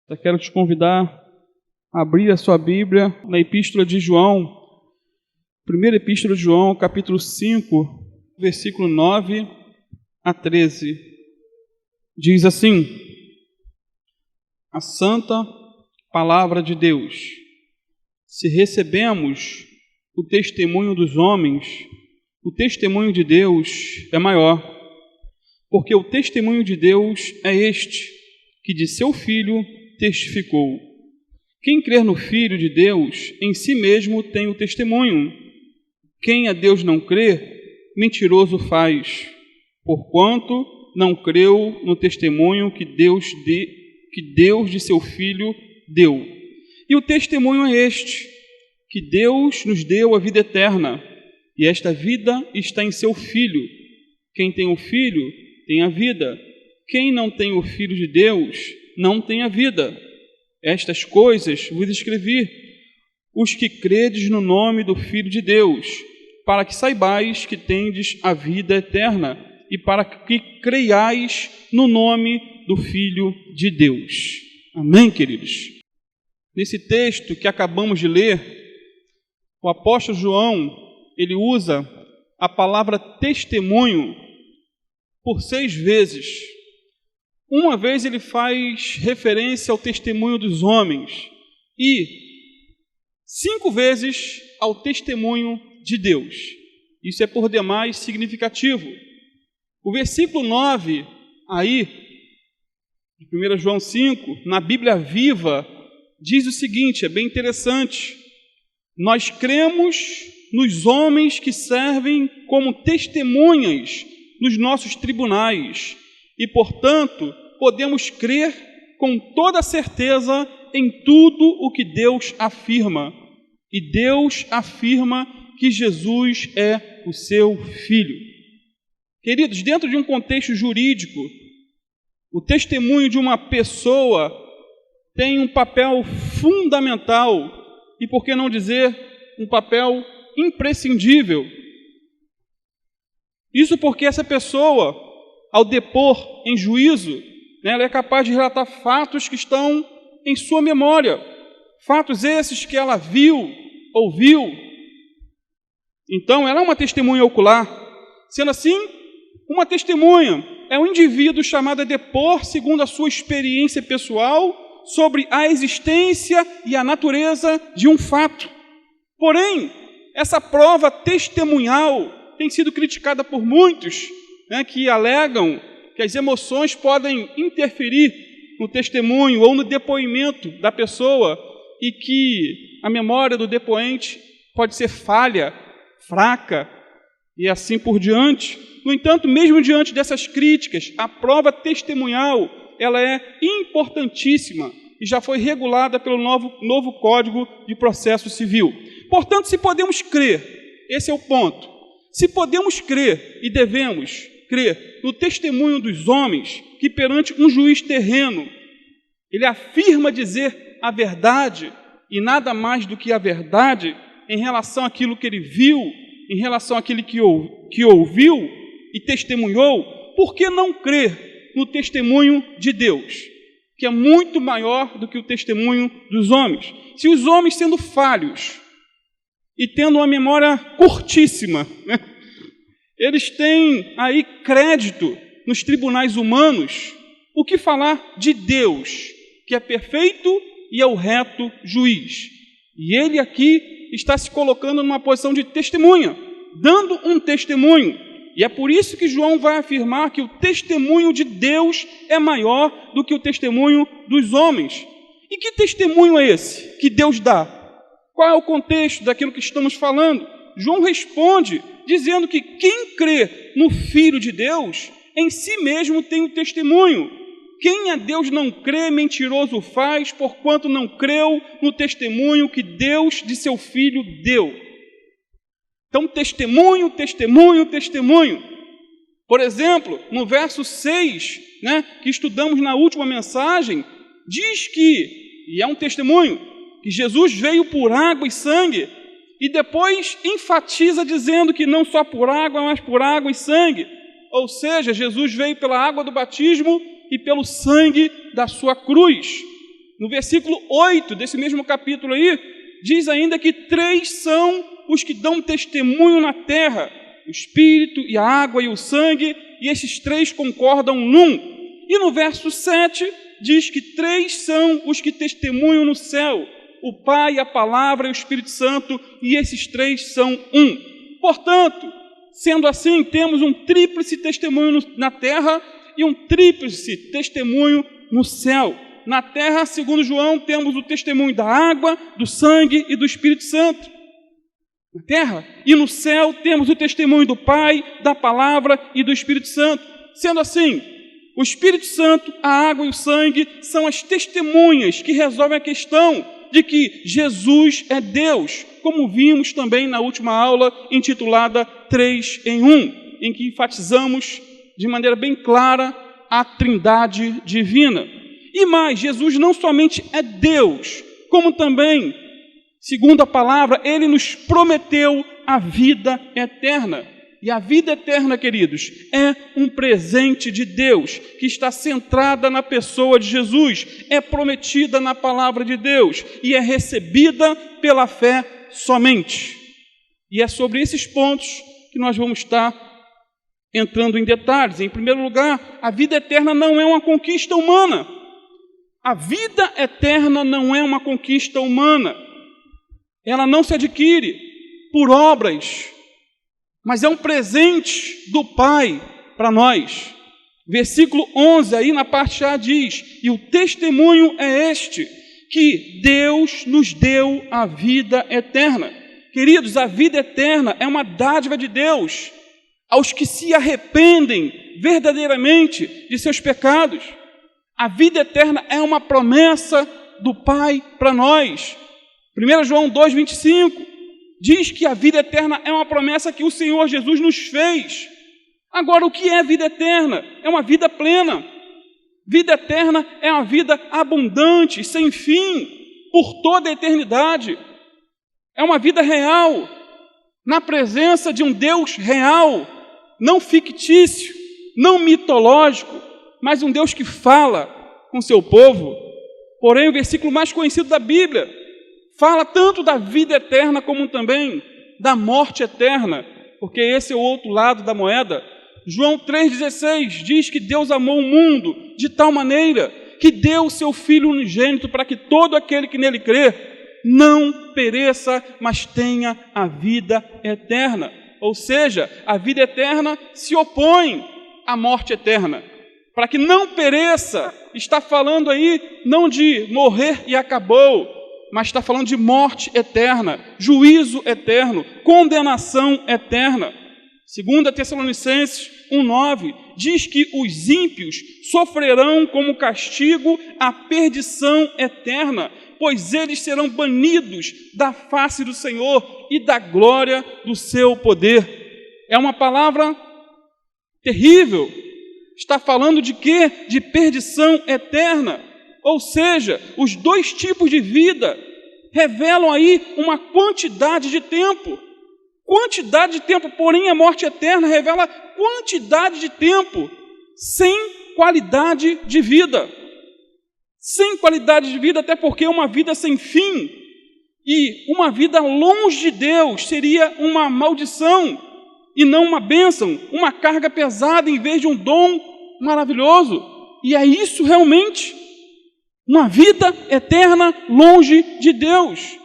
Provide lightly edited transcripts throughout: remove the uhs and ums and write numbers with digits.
Eu quero te convidar a abrir a sua Bíblia na Epístola de João, primeira Epístola de João, capítulo 5, versículo 9 a 13. Diz assim: a santa palavra de Deus. Se recebemos o testemunho dos homens, o testemunho de Deus é maior, porque o testemunho de Deus é este, que de seu Filho testificou. Quem crer no Filho de Deus, em si mesmo tem o testemunho. Quem a Deus não crê, mentiroso faz, porquanto não creu no testemunho que Deus de seu Filho deu. E o testemunho é este, que Deus nos deu a vida eterna, e esta vida está em seu Filho. Quem tem o Filho tem a vida. Quem não tem o Filho de Deus não tem a vida. Estas coisas vos escrevi, os que credes no nome do Filho de Deus, para que saibais que tendes a vida eterna, e para que creiais no nome do Filho de Deus. Amém, queridos? Nesse texto que acabamos de ler, o apóstolo João, ele usa a palavra testemunho por 6 vezes. Uma vez ele faz referência ao testemunho dos homens e 5 vezes ao testemunho de Deus. Isso é por demais significativo. O versículo 9, aí, de 1 João 5, na Bíblia Viva, diz o seguinte, é bem interessante: nós cremos nos homens que servem como testemunhas nos nossos tribunais e, portanto, podemos crer com toda certeza em tudo o que Deus afirma. E Deus afirma que Jesus é o seu Filho. Queridos, dentro de um contexto jurídico, o testemunho de uma pessoa tem um papel fundamental e, por que não dizer, um papel imprescindível. Isso porque essa pessoa, ao depor em juízo, ela é capaz de relatar fatos que estão em sua memória, fatos esses que ela viu, ouviu. Então, ela é uma testemunha ocular. Sendo assim, uma testemunha é um indivíduo chamado a depor segundo a sua experiência pessoal sobre a existência e a natureza de um fato. Porém, essa prova testemunhal tem sido criticada por muitos, que alegam que as emoções podem interferir no testemunho ou no depoimento da pessoa e que a memória do depoente pode ser falha, fraca e assim por diante. No entanto, mesmo diante dessas críticas, a prova testemunhal ela é importantíssima e já foi regulada pelo novo Código de Processo Civil. Portanto, se podemos crer, esse é o ponto, se podemos crer e devemos crer no testemunho dos homens que perante um juiz terreno, ele afirma dizer a verdade e nada mais do que a verdade em relação àquilo que ele viu, em relação àquilo que ouviu e testemunhou, por que não crer no testemunho de Deus, que é muito maior do que o testemunho dos homens? Se os homens, sendo falhos e tendo uma memória curtíssima, eles têm aí crédito nos tribunais humanos, o que falar de Deus, que é perfeito e é o reto juiz? E ele aqui está se colocando numa posição de testemunha, dando um testemunho. E é por isso que João vai afirmar que o testemunho de Deus é maior do que o testemunho dos homens. E que testemunho é esse que Deus dá? Qual é o contexto daquilo que estamos falando? João responde dizendo que quem crê no Filho de Deus, em si mesmo tem o testemunho. Quem a Deus não crê, mentiroso faz, porquanto não creu no testemunho que Deus de seu Filho deu. Então, testemunho, testemunho, testemunho. Por exemplo, no verso 6, que estudamos na última mensagem, diz que, e é um testemunho, que Jesus veio por água e sangue, e depois enfatiza dizendo que não só por água, mas por água e sangue. Ou seja, Jesus veio pela água do batismo e pelo sangue da sua cruz. No versículo 8 desse mesmo capítulo aí, diz ainda que 3 são os que dão testemunho na terra: o Espírito, e a água e o sangue, e esses 3 concordam num. E no verso 7 diz que 3 são os que testemunham no céu: o Pai, a Palavra e o Espírito Santo, e esses 3 são um. Portanto, sendo assim, temos um tríplice testemunho na terra e um tríplice testemunho no céu. Na terra, segundo João, temos o testemunho da água, do sangue e do Espírito Santo. Na terra. E no céu temos o testemunho do Pai, da Palavra e do Espírito Santo. Sendo assim, o Espírito Santo, a água e o sangue são as testemunhas que resolvem a questão de que Jesus é Deus, como vimos também na última aula intitulada 3 em 1, em que enfatizamos de maneira bem clara a Trindade divina. E mais, Jesus não somente é Deus, como também, segundo a palavra, Ele nos prometeu a vida eterna. E a vida eterna, queridos, é um presente de Deus, que está centrada na pessoa de Jesus, é prometida na palavra de Deus e é recebida pela fé somente. E é sobre esses pontos que nós vamos estar entrando em detalhes. Em primeiro lugar, a vida eterna não é uma conquista humana. A vida eterna não é uma conquista humana. Ela não se adquire por obras, mas é um presente do Pai para nós. Versículo 11, aí na parte A diz: e o testemunho é este, que Deus nos deu a vida eterna. Queridos, a vida eterna é uma dádiva de Deus aos que se arrependem verdadeiramente de seus pecados. A vida eterna é uma promessa do Pai para nós. 1 João 2,25 diz que a vida eterna é uma promessa que o Senhor Jesus nos fez. Agora, o que é vida eterna? É uma vida plena. Vida eterna é uma vida abundante, sem fim, por toda a eternidade. É uma vida real, na presença de um Deus real, não fictício, não mitológico, mas um Deus que fala com seu povo. Porém, o versículo mais conhecido da Bíblia fala tanto da vida eterna como também da morte eterna, porque esse é o outro lado da moeda. João 3,16 diz que Deus amou o mundo de tal maneira que deu o seu Filho unigênito para que todo aquele que nele crê não pereça, mas tenha a vida eterna. Ou seja, a vida eterna se opõe à morte eterna. Para que não pereça, está falando aí não de morrer e acabou, mas está falando de morte eterna, juízo eterno, condenação eterna. 2 Tessalonicenses 1,9 diz que os ímpios sofrerão como castigo a perdição eterna, pois eles serão banidos da face do Senhor e da glória do seu poder. É uma palavra terrível. Está falando de quê? De perdição eterna. Ou seja, os dois tipos de vida revelam aí uma quantidade de tempo. Quantidade de tempo, porém a morte eterna revela quantidade de tempo sem qualidade de vida. Sem qualidade de vida, até porque uma vida sem fim e uma vida longe de Deus seria uma maldição e não uma bênção, uma carga pesada em vez de um dom maravilhoso. E é isso realmente, uma vida eterna longe de Deus.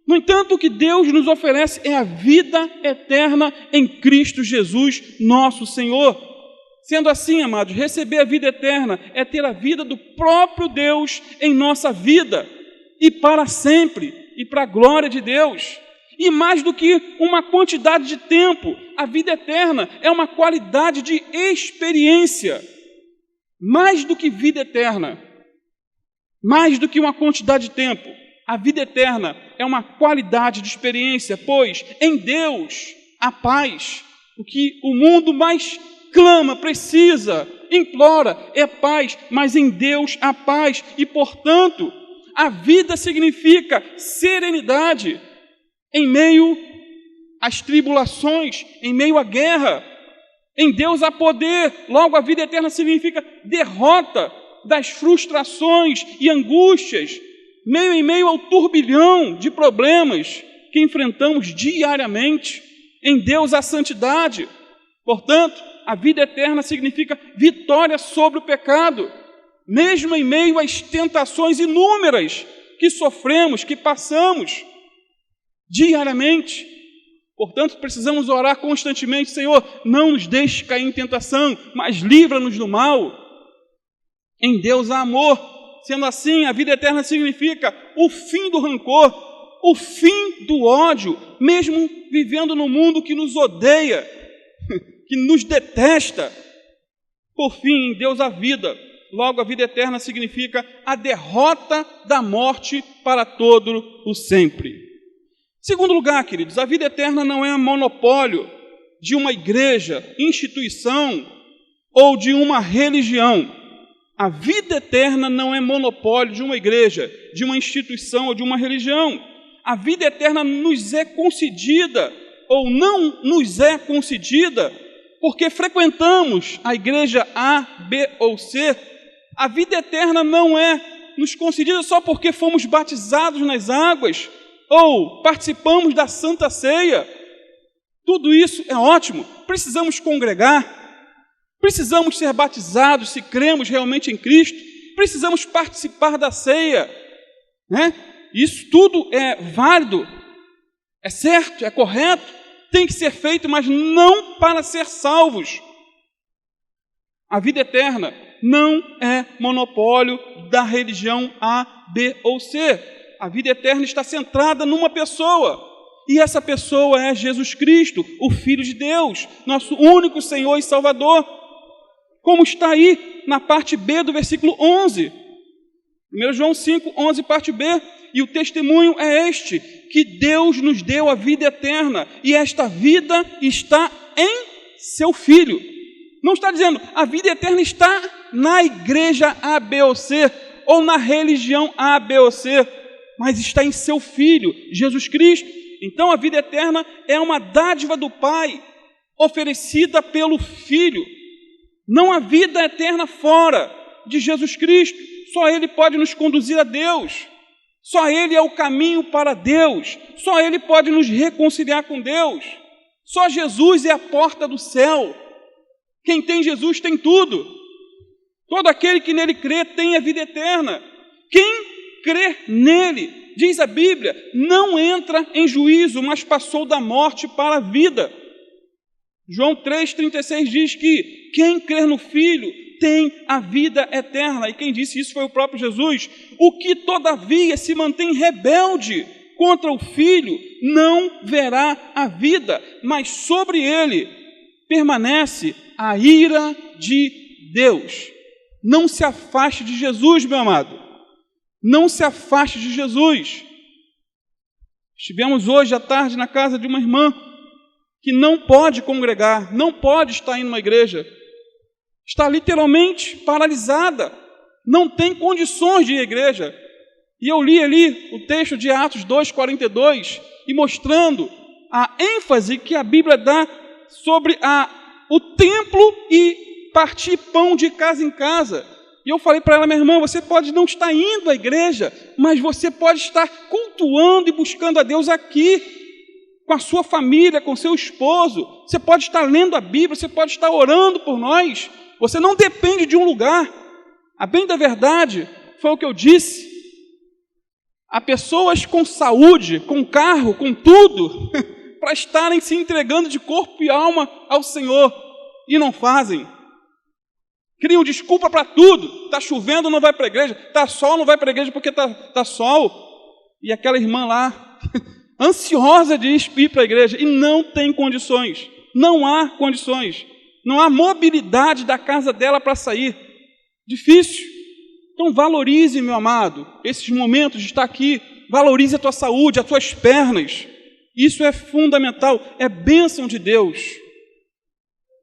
No entanto, o que Deus nos oferece é a vida eterna em Cristo Jesus, nosso Senhor. Sendo assim, amados, receber a vida eterna é ter a vida do próprio Deus em nossa vida, e para sempre, e para a glória de Deus. E mais do que uma quantidade de tempo, a vida eterna é uma qualidade de experiência. Mais do que vida eterna, mais do que uma quantidade de tempo, a vida eterna é uma qualidade de experiência, pois em Deus há paz. O que o mundo mais clama, precisa, implora, é paz, mas em Deus há paz. E, portanto, a vida significa serenidade em meio às tribulações, em meio à guerra. Em Deus há poder, logo a vida eterna significa derrota das frustrações e angústias em meio ao turbilhão de problemas que enfrentamos diariamente, em Deus há santidade. Portanto, a vida eterna significa vitória sobre o pecado, mesmo em meio às tentações inúmeras que sofremos, que passamos diariamente. Portanto, precisamos orar constantemente: Senhor, não nos deixe cair em tentação, mas livra-nos do mal. Em Deus há amor. Sendo assim, a vida eterna significa o fim do rancor, o fim do ódio, mesmo vivendo num mundo que nos odeia, que nos detesta. Por fim, em Deus há vida. Logo, a vida eterna significa a derrota da morte para todo o sempre. Segundo lugar, queridos, a vida eterna não é monopólio de uma igreja, instituição ou de uma religião. A vida eterna não é monopólio de uma igreja, de uma instituição ou de uma religião. A vida eterna nos é concedida ou não nos é concedida porque frequentamos a igreja A, B ou C. A vida eterna não é nos concedida só porque fomos batizados nas águas ou participamos da Santa Ceia. Tudo isso é ótimo. Precisamos congregar, precisamos ser batizados se cremos realmente em Cristo, precisamos participar da ceia, né? Isso tudo é válido, é certo, é correto, tem que ser feito, mas não para ser salvos. A vida eterna não é monopólio da religião A, B ou C. A vida eterna está centrada numa pessoa, e essa pessoa é Jesus Cristo, o Filho de Deus, nosso único Senhor e Salvador. Como está aí na parte B do versículo 11. 1 João 5, 11, parte B. E o testemunho é este, que Deus nos deu a vida eterna, e esta vida está em seu Filho. Não está dizendo a vida eterna está na igreja A, B ou C, ou na religião A, B ou C, mas está em seu Filho, Jesus Cristo. Então a vida eterna é uma dádiva do Pai, oferecida pelo Filho. Não há vida eterna fora de Jesus Cristo. Só Ele pode nos conduzir a Deus. Só Ele é o caminho para Deus. Só Ele pode nos reconciliar com Deus. Só Jesus é a porta do céu. Quem tem Jesus tem tudo. Todo aquele que nele crê tem a vida eterna. Quem crê nele, diz a Bíblia, não entra em juízo, mas passou da morte para a vida. João 3,36 diz que quem crer no Filho tem a vida eterna. E quem disse isso foi o próprio Jesus. O que todavia se mantém rebelde contra o Filho não verá a vida, mas sobre ele permanece a ira de Deus. Não se afaste de Jesus, meu amado. Não se afaste de Jesus. Estivemos hoje à tarde na casa de uma irmã que não pode congregar, não pode estar indo na igreja. Está literalmente paralisada, não tem condições de ir à igreja. E eu li ali o texto de Atos 2,42 e mostrando a ênfase que a Bíblia dá sobre o templo e partir pão de casa em casa. E eu falei para ela: minha irmã, você pode não estar indo à igreja, mas você pode estar cultuando e buscando a Deus aqui, com a sua família, com seu esposo. Você pode estar lendo a Bíblia, você pode estar orando por nós. Você não depende de um lugar. A bem da verdade, foi o que eu disse. Há pessoas com saúde, com carro, com tudo, para estarem se entregando de corpo e alma ao Senhor, e não fazem. Criam desculpa para tudo. Está chovendo, não vai para a igreja. Está sol, não vai para a igreja porque está sol. E aquela irmã lá, ansiosa de ir para a igreja, e não tem condições. Não há condições. Não há mobilidade da casa dela para sair. Difícil. Então valorize, meu amado, esses momentos de estar aqui. Valorize a tua saúde, as tuas pernas. Isso é fundamental. É bênção de Deus.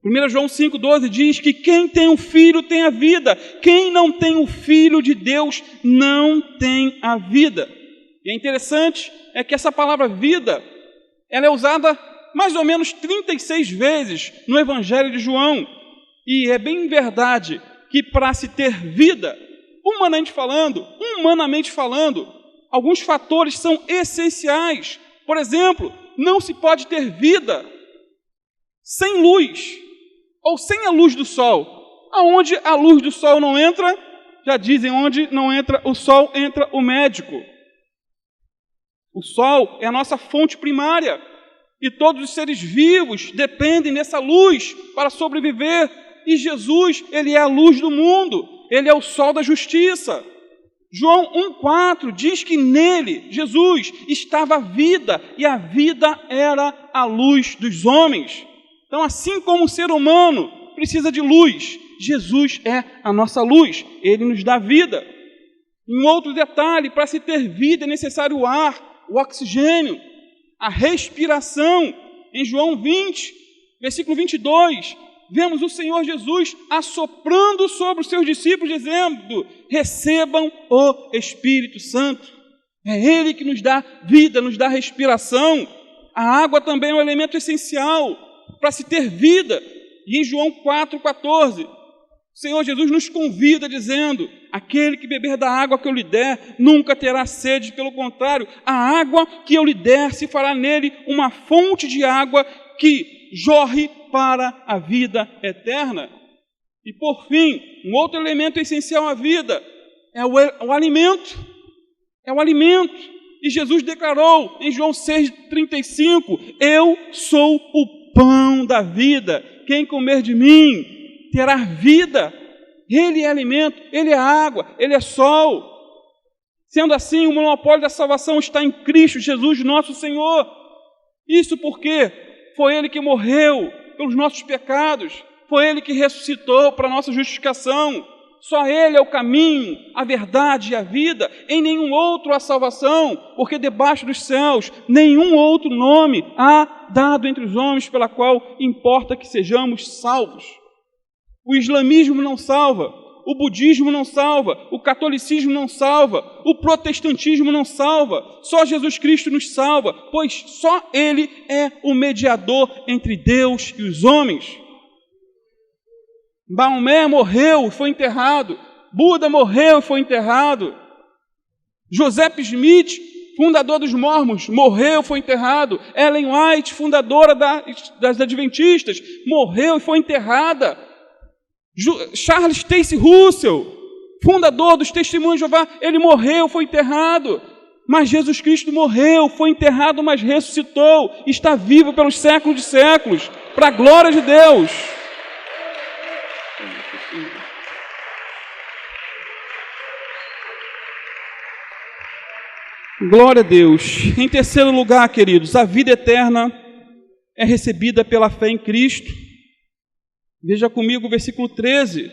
1 João 5,12 diz que quem tem o Filho tem a vida. Quem não tem o Filho de Deus não tem a vida. E é interessante é que essa palavra vida, ela é usada mais ou menos 36 vezes no Evangelho de João. E é bem verdade que para se ter vida, humanamente falando, alguns fatores são essenciais. Por exemplo, não se pode ter vida sem luz, ou sem a luz do sol. Aonde a luz do sol não entra, já dizem, onde não entra o sol, entra o médico. O sol é a nossa fonte primária, e todos os seres vivos dependem dessa luz para sobreviver. E Jesus, ele é a luz do mundo, ele é o sol da justiça. João 1,4 diz que nele, Jesus, estava a vida, e a vida era a luz dos homens. Então, assim como o ser humano precisa de luz, Jesus é a nossa luz, ele nos dá vida. Um outro detalhe, para se ter vida é necessário o ar, o oxigênio, a respiração. Em João 20, versículo 22, vemos o Senhor Jesus assoprando sobre os seus discípulos, dizendo: recebam o Espírito Santo. É Ele que nos dá vida, nos dá respiração. A água também é um elemento essencial para se ter vida. E em João 4,14, o Senhor Jesus nos convida dizendo: aquele que beber da água que eu lhe der, nunca terá sede, pelo contrário, a água que eu lhe der se fará nele uma fonte de água que jorre para a vida eterna. E por fim, um outro elemento essencial à vida é o alimento. É o alimento. E Jesus declarou em João 6,35: eu sou o pão da vida. Quem comer de mim terá vida. Ele é alimento, ele é água, ele é sol. Sendo assim, o monopólio da salvação está em Cristo Jesus, nosso Senhor. Isso porque foi Ele que morreu pelos nossos pecados, foi Ele que ressuscitou para a nossa justificação. Só Ele é o caminho, a verdade e a vida. Em nenhum outro há salvação, porque debaixo dos céus nenhum outro nome há dado entre os homens pela qual importa que sejamos salvos. O islamismo não salva, o budismo não salva, o catolicismo não salva, o protestantismo não salva, só Jesus Cristo nos salva, pois só Ele é o mediador entre Deus e os homens. Maomé morreu e foi enterrado, Buda morreu e foi enterrado, Joseph Smith, fundador dos Mormons, morreu e foi enterrado, Ellen White, fundadora das Adventistas, morreu e foi enterrada, Charles Taze Russell, fundador dos Testemunhos de Jeová, ele morreu, foi enterrado. Mas Jesus Cristo morreu, foi enterrado, mas ressuscitou, está vivo pelos séculos de séculos, para a glória de Deus. Glória a Deus. Em terceiro lugar, queridos, a vida eterna é recebida pela fé em Cristo. Veja comigo o versículo 13.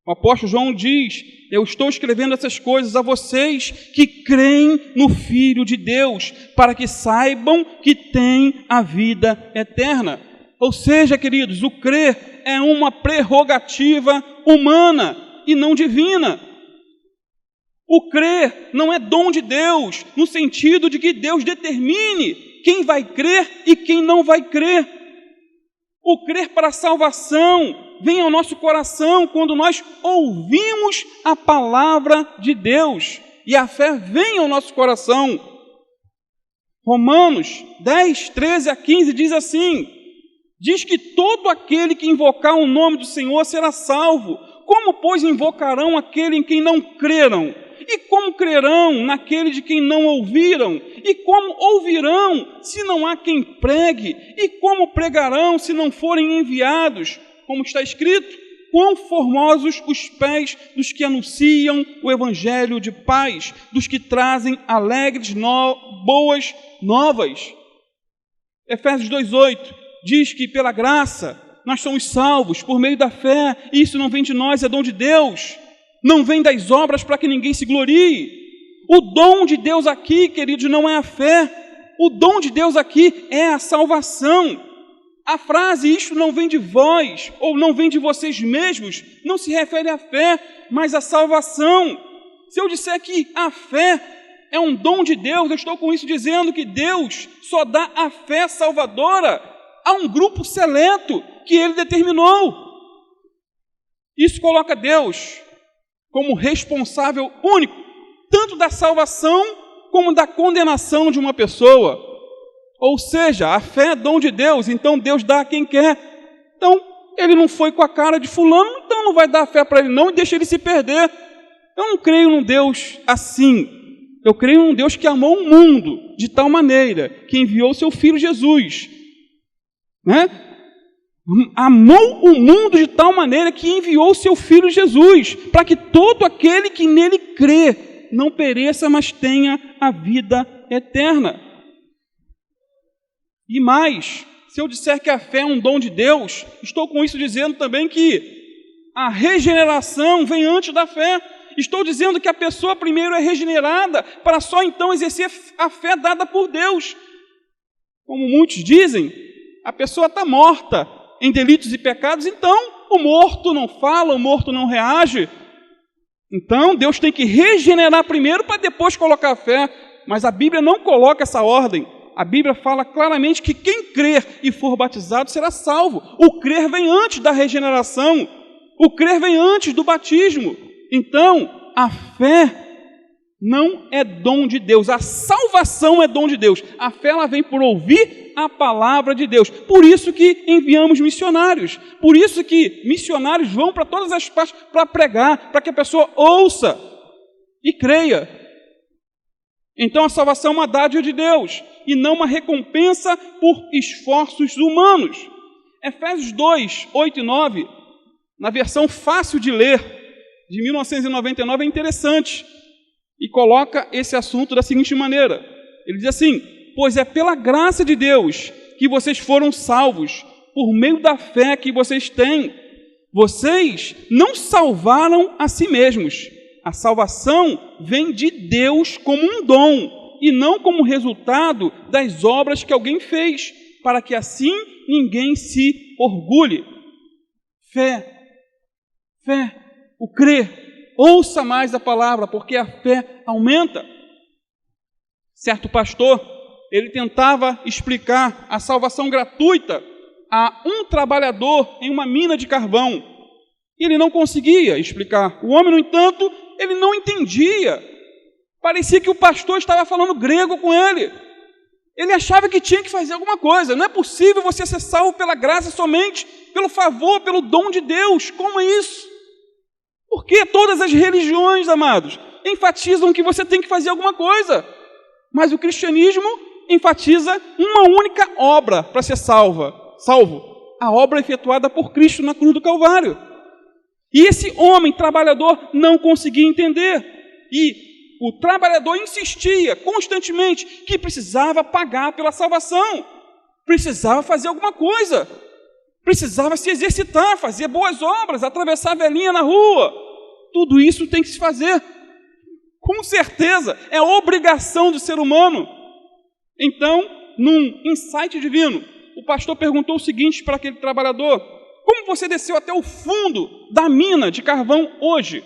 O apóstolo João diz: eu estou escrevendo essas coisas a vocês que creem no Filho de Deus, para que saibam que têm a vida eterna. Ou seja, queridos, o crer é uma prerrogativa humana e não divina. O crer não é dom de Deus, no sentido de que Deus determine quem vai crer e quem não vai crer. O crer para a salvação vem ao nosso coração quando nós ouvimos a palavra de Deus, e a fé vem ao nosso coração. Romanos 10, 13 a 15 diz assim: diz que todo aquele que invocar o nome do Senhor será salvo. Como, pois, invocarão aquele em quem não creram? E como crerão naquele de quem não ouviram? E como ouvirão se não há quem pregue? E como pregarão se não forem enviados? Como está escrito: quão formosos os pés dos que anunciam o evangelho de paz, dos que trazem alegres boas novas. Efésios 2,8 diz que pela graça nós somos salvos por meio da fé. Isso não vem de nós, é dom de Deus. Não vem das obras para que ninguém se glorie. O dom de Deus aqui, queridos, não é a fé. O dom de Deus aqui é a salvação. A frase "isto não vem de vós", ou "não vem de vocês mesmos", não se refere à fé, mas à salvação. Se eu disser que a fé é um dom de Deus, eu estou com isso dizendo que Deus só dá a fé salvadora a um grupo seleto que Ele determinou. Isso coloca Deus como responsável único, tanto da salvação como da condenação de uma pessoa. Ou seja, a fé é dom de Deus, então Deus dá a quem quer. Então, ele não foi com a cara de fulano, então não vai dar fé para ele não e deixa ele se perder. Eu não creio num Deus assim. Eu creio num Deus que amou o mundo de tal maneira que enviou seu Filho Jesus. Né? Amou o mundo de tal maneira que enviou seu Filho Jesus, para que todo aquele que nele crê não pereça, mas tenha a vida eterna. E mais, se eu disser que a fé é um dom de Deus, estou com isso dizendo também que a regeneração vem antes da fé. Estou dizendo que a pessoa primeiro é regenerada para só então exercer a fé dada por Deus. Como muitos dizem, a pessoa está morta em delitos e pecados, então o morto não fala, o morto não reage. Então Deus tem que regenerar primeiro para depois colocar a fé. Mas a Bíblia não coloca essa ordem. A Bíblia fala claramente que quem crer e for batizado será salvo. O crer vem antes da regeneração. O crer vem antes do batismo. Então, a fé não é dom de Deus. A salvação é dom de Deus. A fé ela vem por ouvir a palavra de Deus. Por isso que enviamos missionários. Por isso que missionários vão para todas as partes para pregar, para que a pessoa ouça e creia. Então, a salvação é uma dádiva de Deus e não uma recompensa por esforços humanos. Efésios 2, 8 e 9, na versão fácil de ler, de 1999, é interessante e coloca esse assunto da seguinte maneira. Ele diz assim: pois é pela graça de Deus que vocês foram salvos, por meio da fé que vocês têm. Vocês não salvaram a si mesmos. A salvação vem de Deus como um dom, e não como resultado das obras que alguém fez, para que assim ninguém se orgulhe. Fé, o crer, ouça mais a palavra, porque a fé aumenta. Certo pastor, ele tentava explicar a salvação gratuita a um trabalhador em uma mina de carvão. E ele não conseguia explicar. O homem, no entanto, ele não entendia. Parecia que o pastor estava falando grego com ele. Ele achava que tinha que fazer alguma coisa. Não é possível você ser salvo pela graça somente, pelo favor, pelo dom de Deus. Como é isso? Porque todas as religiões, amados, enfatizam que você tem que fazer alguma coisa. Mas o cristianismo enfatiza uma única obra para ser salvo. A obra efetuada por Cristo na cruz do Calvário. E esse homem trabalhador não conseguia entender. E o trabalhador insistia constantemente que precisava pagar pela salvação. Precisava fazer alguma coisa. Precisava se exercitar, fazer boas obras, atravessar a velhinha na rua. Tudo isso tem que se fazer. Com certeza, é obrigação do ser humano. Então, num insight divino, o pastor perguntou o seguinte para aquele trabalhador: como você desceu até o fundo da mina de carvão hoje?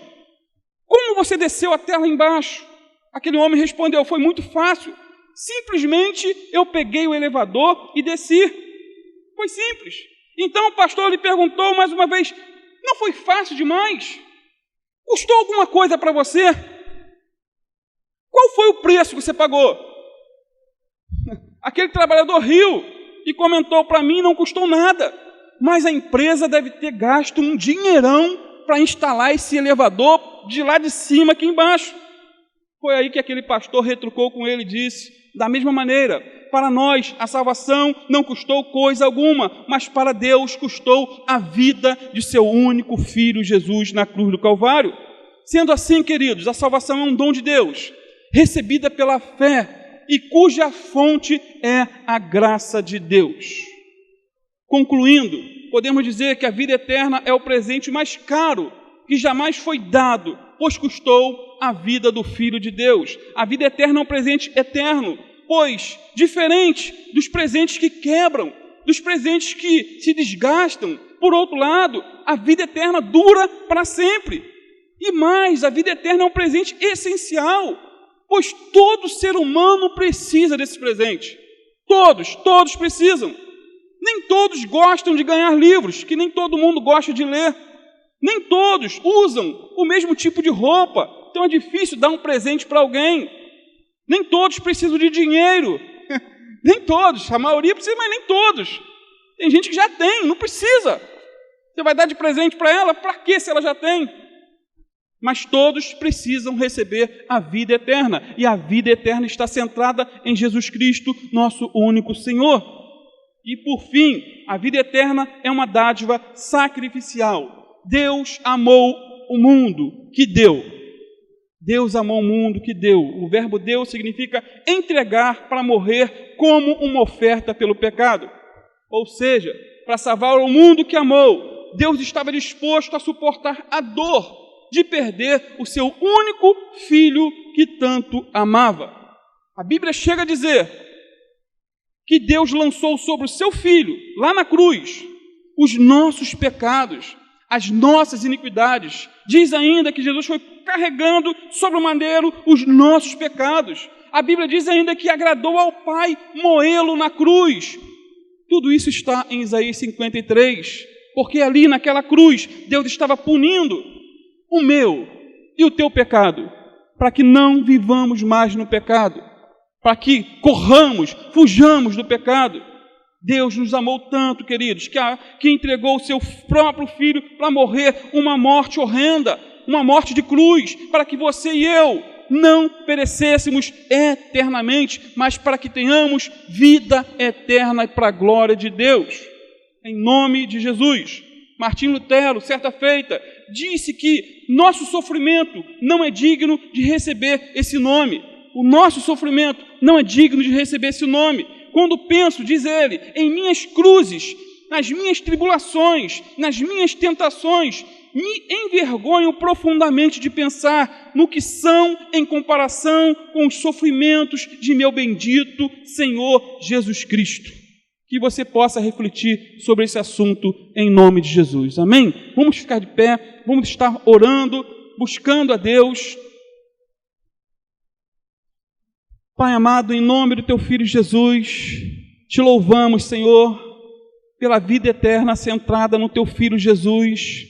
Como você desceu até lá embaixo? Aquele homem respondeu: foi muito fácil. Simplesmente eu peguei o elevador e desci. Foi simples. Então o pastor lhe perguntou mais uma vez: não foi fácil demais? Custou alguma coisa para você? Qual foi o preço que você pagou? Aquele trabalhador riu e comentou: para mim não custou nada, mas a empresa deve ter gasto um dinheirão para instalar esse elevador de lá de cima aqui embaixo. Foi aí que aquele pastor retrucou com ele e disse: da mesma maneira, para nós a salvação não custou coisa alguma, mas para Deus custou a vida de seu único Filho Jesus na cruz do Calvário. Sendo assim, queridos, a salvação é um dom de Deus, recebida pela fé e cuja fonte é a graça de Deus. Concluindo, podemos dizer que a vida eterna é o presente mais caro que jamais foi dado, pois custou a vida do Filho de Deus. A vida eterna é um presente eterno, pois, diferente dos presentes que quebram, dos presentes que se desgastam, por outro lado, a vida eterna dura para sempre. E mais, a vida eterna é um presente essencial, pois todo ser humano precisa desse presente. Todos precisam. Nem todos gostam de ganhar livros, que nem todo mundo gosta de ler. Nem todos usam o mesmo tipo de roupa, então é difícil dar um presente para alguém. Nem todos precisam de dinheiro. Nem todos. A maioria precisa, mas nem todos. Tem gente que já tem, não precisa. Você vai dar de presente para ela? Para quê se ela já tem? Mas todos precisam receber a vida eterna. E a vida eterna está centrada em Jesus Cristo, nosso único Senhor. E por fim, a vida eterna é uma dádiva sacrificial. Deus amou o mundo que deu. Deus amou o mundo que deu. O verbo deu significa entregar para morrer como uma oferta pelo pecado. Ou seja, para salvar o mundo que amou, Deus estava disposto a suportar a dor de perder o seu único filho que tanto amava. A Bíblia chega a dizer que Deus lançou sobre o seu filho, lá na cruz, os nossos pecados, as nossas iniquidades. Diz ainda que Jesus foi carregando sobre o madeiro os nossos pecados. A Bíblia diz ainda que agradou ao Pai moê-lo na cruz. Tudo isso está em Isaías 53, porque ali naquela cruz Deus estava punindo o meu e o teu pecado, para que não vivamos mais no pecado, para que corramos, fujamos do pecado. Deus nos amou tanto, queridos, que entregou o seu próprio Filho para morrer uma morte horrenda, uma morte de cruz, para que você e eu não perecêssemos eternamente, mas para que tenhamos vida eterna e para a glória de Deus. Em nome de Jesus. Martim Lutero, certa feita, disse que nosso sofrimento não é digno de receber esse nome. O nosso sofrimento não é digno de receber esse nome. Quando penso, diz ele, em minhas cruzes, nas minhas tribulações, nas minhas tentações, me envergonho profundamente de pensar no que são em comparação com os sofrimentos de meu bendito Senhor Jesus Cristo. Que você possa refletir sobre esse assunto em nome de Jesus. Amém? Vamos ficar de pé, vamos estar orando, buscando a Deus. Pai amado, em nome do Teu Filho Jesus, Te louvamos, Senhor, pela vida eterna centrada no Teu Filho Jesus.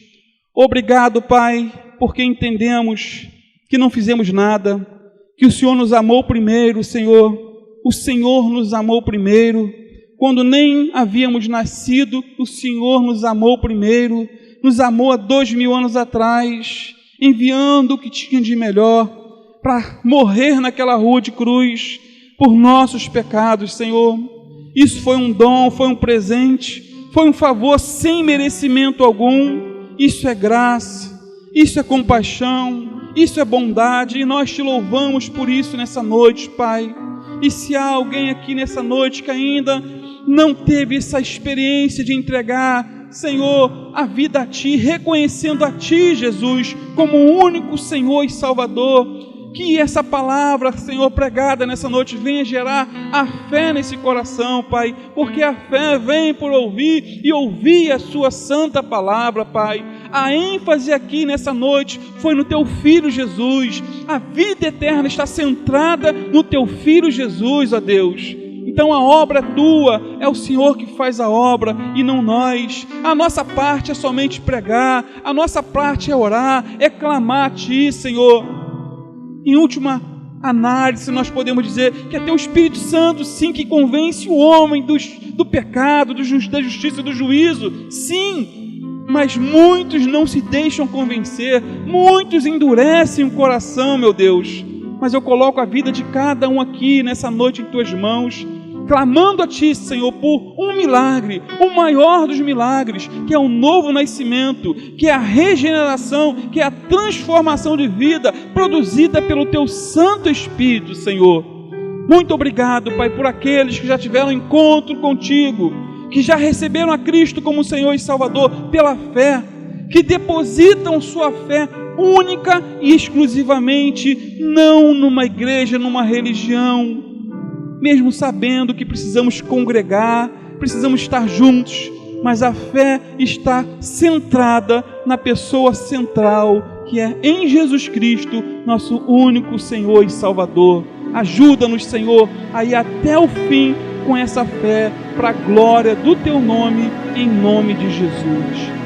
Obrigado, Pai, porque entendemos que não fizemos nada, que o Senhor nos amou primeiro, Senhor. O Senhor nos amou primeiro. Quando nem havíamos nascido, o Senhor nos amou primeiro, nos amou há 2000 anos atrás, enviando o que tinha de melhor para morrer naquela rua de cruz por nossos pecados, Senhor. Isso foi um dom, foi um presente, foi um favor sem merecimento algum. Isso é graça, isso é compaixão, isso é bondade, e nós Te louvamos por isso nessa noite, Pai. E se há alguém aqui nessa noite que ainda não teve essa experiência de entregar, Senhor, a vida a Ti, reconhecendo a Ti, Jesus, como o único Senhor e Salvador, que essa palavra, Senhor, pregada nessa noite venha gerar a fé nesse coração, Pai, porque a fé vem por ouvir e ouvir a Sua santa palavra, Pai. A ênfase aqui nessa noite foi no Teu Filho Jesus. A vida eterna está centrada no Teu Filho Jesus, ó Deus. Então a obra é Tua, é o Senhor que faz a obra e não nós. A nossa parte é somente pregar, a nossa parte é orar, é clamar a Ti, Senhor. Em última análise, nós podemos dizer que é Teu Espírito Santo, sim, que convence o homem do pecado, da justiça e do juízo, sim, mas muitos não se deixam convencer, muitos endurecem o coração, meu Deus. Mas eu coloco a vida de cada um aqui nessa noite em Tuas mãos, clamando a Ti, Senhor, por um milagre, o maior dos milagres, que é o novo nascimento, que é a regeneração, que é a transformação de vida produzida pelo Teu Santo Espírito, Senhor. Muito obrigado, Pai, por aqueles que já tiveram encontro contigo, que já receberam a Cristo como Senhor e Salvador pela fé, que depositam sua fé única e exclusivamente, não numa igreja, numa religião, mesmo sabendo que precisamos congregar, precisamos estar juntos, mas a fé está centrada na pessoa central, que é em Jesus Cristo, nosso único Senhor e Salvador. Ajuda-nos, Senhor, a ir até o fim com essa fé, para a glória do Teu nome, em nome de Jesus.